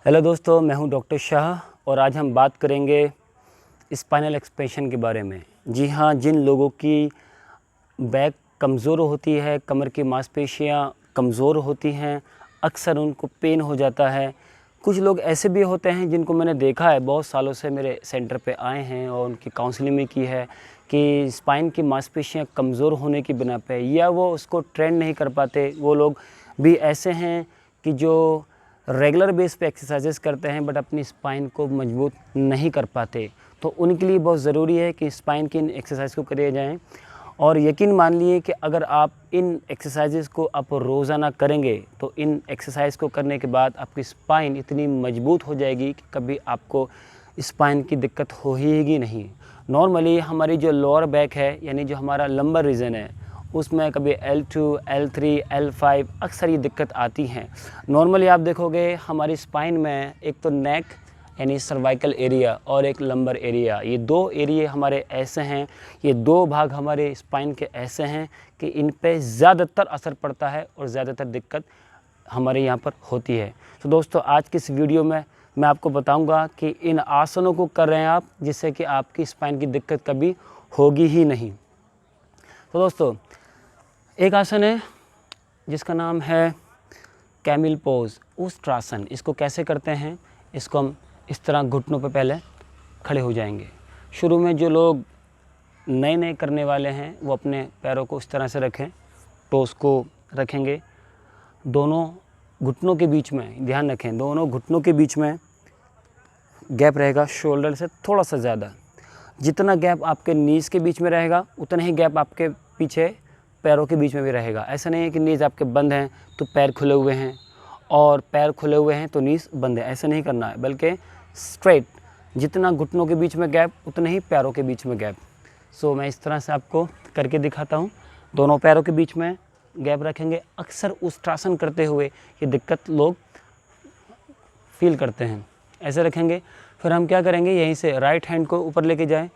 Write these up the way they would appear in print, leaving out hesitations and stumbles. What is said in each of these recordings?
Hello दोस्तों, मैं हूं डॉक्टर शाह और आज हम बात करेंगे स्पाइनल एक्सपेंशन के बारे में। जी हाँ, जिन लोगों की बैक कमज़ोर होती है, कमर की मांसपेशियां कमज़ोर होती हैं, अक्सर उनको पेन हो जाता है। कुछ लोग ऐसे भी होते हैं जिनको मैंने देखा है, बहुत सालों से मेरे सेंटर पे आए हैं और उनकी काउंसलिंग भी की है कि स्पाइन की मांसपेशियां कमज़ोर होने की बिना पे या वो उसको ट्रेन नहीं कर पाते। वो लोग भी ऐसे हैं कि जो रेगुलर बेस पे एक्सरसाइजेस करते हैं बट अपनी स्पाइन को मजबूत नहीं कर पाते। तो उनके लिए बहुत ज़रूरी है कि स्पाइन की इन एक्सरसाइज को करे जाएं। और यकीन मान लिए कि अगर आप इन एक्सरसाइजेस को आप रोज़ाना करेंगे तो इन एक्सरसाइज को करने के बाद आपकी स्पाइन इतनी मजबूत हो जाएगी कि कभी आपको स्पाइन की दिक्कत हो ही नहीं। नॉर्मली हमारी जो लोअर बैक है, यानी जो हमारा लंबर रीजन है, उसमें कभी L2, L3, L5 अक्सर ये दिक्कत आती हैं। नॉर्मली आप देखोगे हमारी स्पाइन में एक तो नेक यानी सर्वाइकल एरिया और एक लंबर एरिया, ये दो एरिया हमारे ऐसे हैं, ये दो भाग हमारे स्पाइन के ऐसे हैं कि इन पे ज़्यादातर असर पड़ता है और ज़्यादातर दिक्कत हमारे यहाँ पर होती है। तो दोस्तों, आज की इस वीडियो में मैं आपको बताऊंगा कि इन आसनों को कर रहे हैं आप, जिससे कि आपकी स्पाइन की दिक्कत कभी होगी ही नहीं। तो दोस्तों, एक आसन है जिसका नाम है कैमिल पोज, उष्ट्रासन। इसको कैसे करते हैं? इसको हम इस तरह घुटनों पर पहले खड़े हो जाएंगे। शुरू में जो लोग नए करने वाले हैं वो अपने पैरों को इस तरह से रखें, टोस को रखेंगे, दोनों घुटनों के बीच में ध्यान रखें, दोनों घुटनों के बीच में गैप रहेगा शोल्डर से थोड़ा सा ज़्यादा। जितना गैप आपके नीज़ के बीच में रहेगा उतना ही गैप आपके पीछे पैरों के बीच में भी रहेगा। ऐसा नहीं है कि नीज़ आपके बंद हैं तो पैर खुले हुए हैं और पैर खुले हुए हैं तो नीज़ बंद है, ऐसा नहीं करना है, बल्कि स्ट्रेट जितना घुटनों के बीच में गैप उतना ही पैरों के बीच में गैप। सो मैं इस तरह से आपको करके दिखाता हूँ। दोनों पैरों के बीच में गैप रखेंगे। अक्सर उष्ट्रासन करते हुए ये दिक्कत लोग फील करते हैं। ऐसे रखेंगे। फिर हम क्या करेंगे, यहीं से राइट हैंड को ऊपर लेके जाएं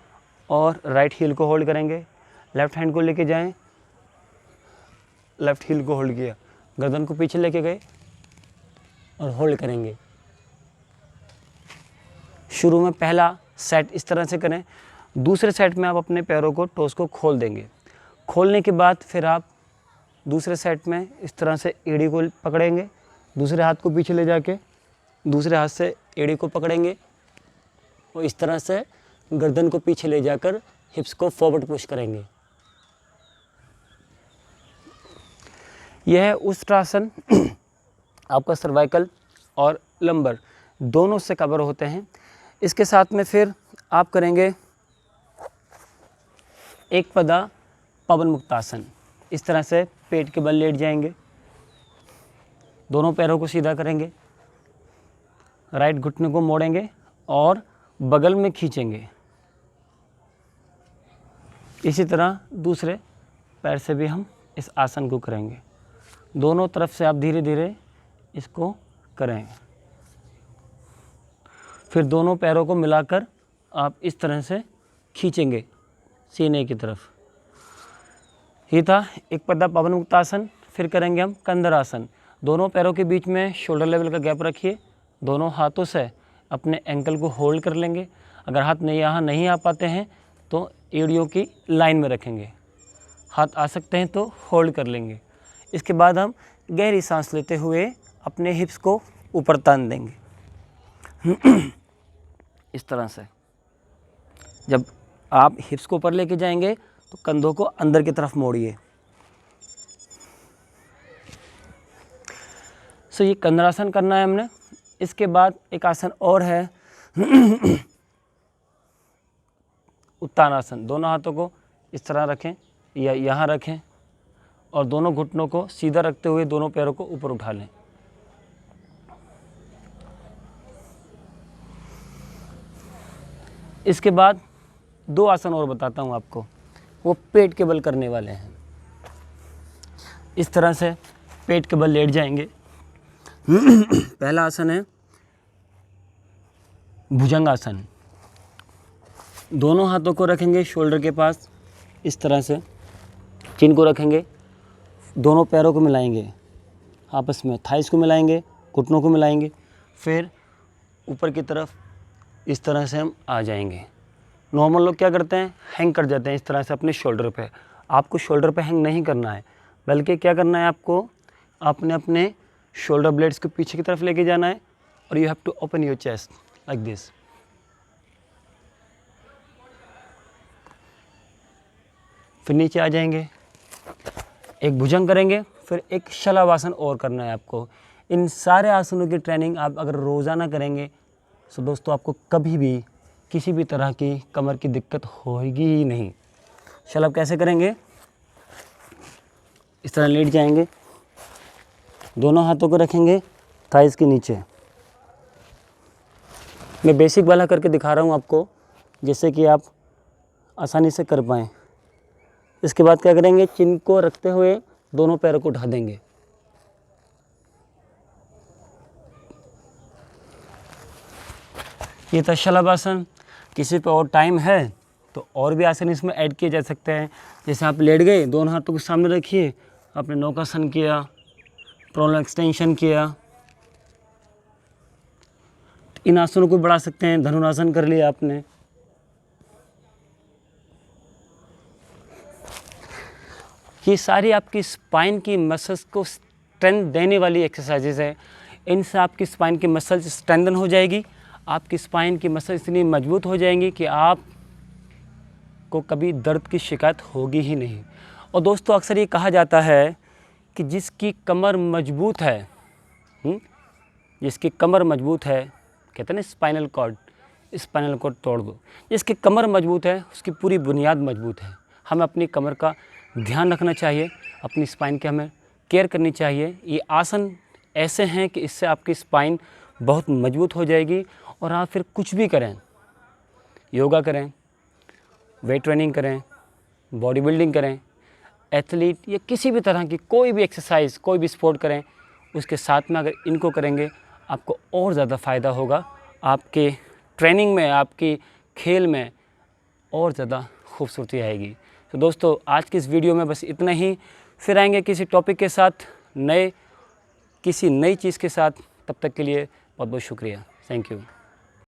और राइट हील को होल्ड करेंगे। लेफ़्ट हैंड को लेके जाएं, लेफ़्ट हील को होल्ड किया, गर्दन को पीछे लेके गए और होल्ड करेंगे। शुरू में पहला सेट इस तरह से करें। दूसरे सेट में आप अपने पैरों को, टोस को खोल देंगे। खोलने के बाद फिर आप दूसरे सेट में इस तरह से एड़ी को पकड़ेंगे, दूसरे हाथ को पीछे ले जाके दूसरे हाथ से एड़ी को पकड़ेंगे और इस तरह से गर्दन को पीछे ले जाकर हिप्स को फॉरवर्ड पुश करेंगे। यह है उष्ट्रासन। आपका सर्वाइकल और लंबर दोनों से कवर होते हैं। इसके साथ में फिर आप करेंगे एक पदा पवन मुक्तासन। इस तरह से पेट के बल लेट जाएंगे, दोनों पैरों को सीधा करेंगे, राइट घुटने को मोड़ेंगे और बगल में खींचेंगे। इसी तरह दूसरे पैर से भी हम इस आसन को करेंगे। दोनों तरफ से आप धीरे धीरे इसको करें। फिर दोनों पैरों को मिलाकर आप इस तरह से खींचेंगे सीने की तरफ। ये था एक पदा पवन मुक्तासन। फिर करेंगे हम कंधरासन। दोनों पैरों के बीच में शोल्डर लेवल का गैप रखिए, दोनों हाथों से अपने एंकल को होल्ड कर लेंगे। अगर हाथ यहाँ नहीं आ पाते हैं तो एड़ियों की लाइन में रखेंगे, हाथ आ सकते हैं तो होल्ड कर लेंगे। इसके बाद हम गहरी सांस लेते हुए अपने हिप्स को ऊपर तान देंगे इस तरह से। जब आप हिप्स को ऊपर लेके जाएंगे तो कंधों को अंदर की तरफ मोड़िए। सो ये कंधरासन करना है हमने। इसके बाद एक आसन और है उत्तानासन। दोनों हाथों को इस तरह रखें या यहाँ रखें और दोनों घुटनों को सीधा रखते हुए दोनों पैरों को ऊपर उठा लें। इसके बाद दो आसन और बताता हूँ आपको, वो पेट के बल करने वाले हैं। इस तरह से पेट के बल लेट जाएंगे। पहला आसन है भुजंगासन। दोनों हाथों को रखेंगे शोल्डर के पास, इस तरह से चिन को रखेंगे, दोनों पैरों को मिलाएंगे आपस में, थाइस को मिलाएंगे, घुटनों को मिलाएंगे। फिर ऊपर की तरफ इस तरह से हम आ जाएंगे। नॉर्मल लोग क्या करते हैं, हैंग कर जाते हैं इस तरह से अपने शोल्डर पे। आपको शोल्डर पे हैंग नहीं करना है, बल्कि क्या करना है आपको, आपने अपने शोल्डर ब्लेड्स को पीछे की तरफ लेके जाना है और you have to open your chest like this. फिर नीचे आ जाएंगे, एक भुजंग करेंगे, फिर एक शलभासन और करना है आपको। इन सारे आसनों की ट्रेनिंग आप अगर रोज़ाना करेंगे तो दोस्तों आपको कभी भी किसी भी तरह की कमर की दिक्कत होगी ही नहीं। शलभ कैसे करेंगे, इस तरह लेट जाएंगे, दोनों हाथों को रखेंगे थाइस के नीचे। मैं बेसिक वाला करके दिखा रहा हूँ आपको, जिससे कि आप आसानी से कर पाएँ। इसके बाद क्या करेंगे, चिन को रखते हुए दोनों पैरों को उठा देंगे। ये था शलभासन। किसी पे और टाइम है तो और भी आसन इसमें ऐड किए जा सकते हैं। जैसे आप लेट गए, दोनों हाथों को सामने रखिए, आपने नौकासन किया, प्रोलॉन्ग एक्सटेंशन किया। इन आसनों को बढ़ा सकते हैं, धनुरासन कर लिया आपने। ये सारी आपकी स्पाइन की मसल्स को स्ट्रेंथ देने वाली एक्सरसाइजेज है। इनसे आपकी स्पाइन की मसल्स स्ट्रेंथन हो जाएगी, आपकी स्पाइन की मसल्स इतनी मजबूत हो जाएंगी कि आप को कभी दर्द की शिकायत होगी ही नहीं। और दोस्तों अक्सर ये कहा जाता है कि जिसकी कमर मजबूत है, जिसकी कमर मजबूत है, कहते हैं ना स्पाइनल कॉर्ड तोड़ दो। जिसकी कमर मजबूत है उसकी पूरी बुनियाद मजबूत है। हमें अपनी कमर का ध्यान रखना चाहिए, अपनी स्पाइन की हमें केयर करनी चाहिए। ये आसन ऐसे हैं कि इससे आपकी स्पाइन बहुत मजबूत हो जाएगी और आप फिर कुछ भी करें, योगा करें, वेट ट्रेनिंग करें, बॉडी बिल्डिंग करें, एथलीट या किसी भी तरह की कोई भी एक्सरसाइज, कोई भी स्पोर्ट करें, उसके साथ में अगर इनको करेंगे आपको और ज़्यादा फ़ायदा होगा। आपके ट्रेनिंग में, आपकी खेल में और ज़्यादा खूबसूरती आएगी। तो दोस्तों आज की इस वीडियो में बस इतना ही। फिर आएंगे किसी टॉपिक के साथ, किसी नई चीज़ के साथ। तब तक के लिए बहुत बहुत शुक्रिया। Thank you.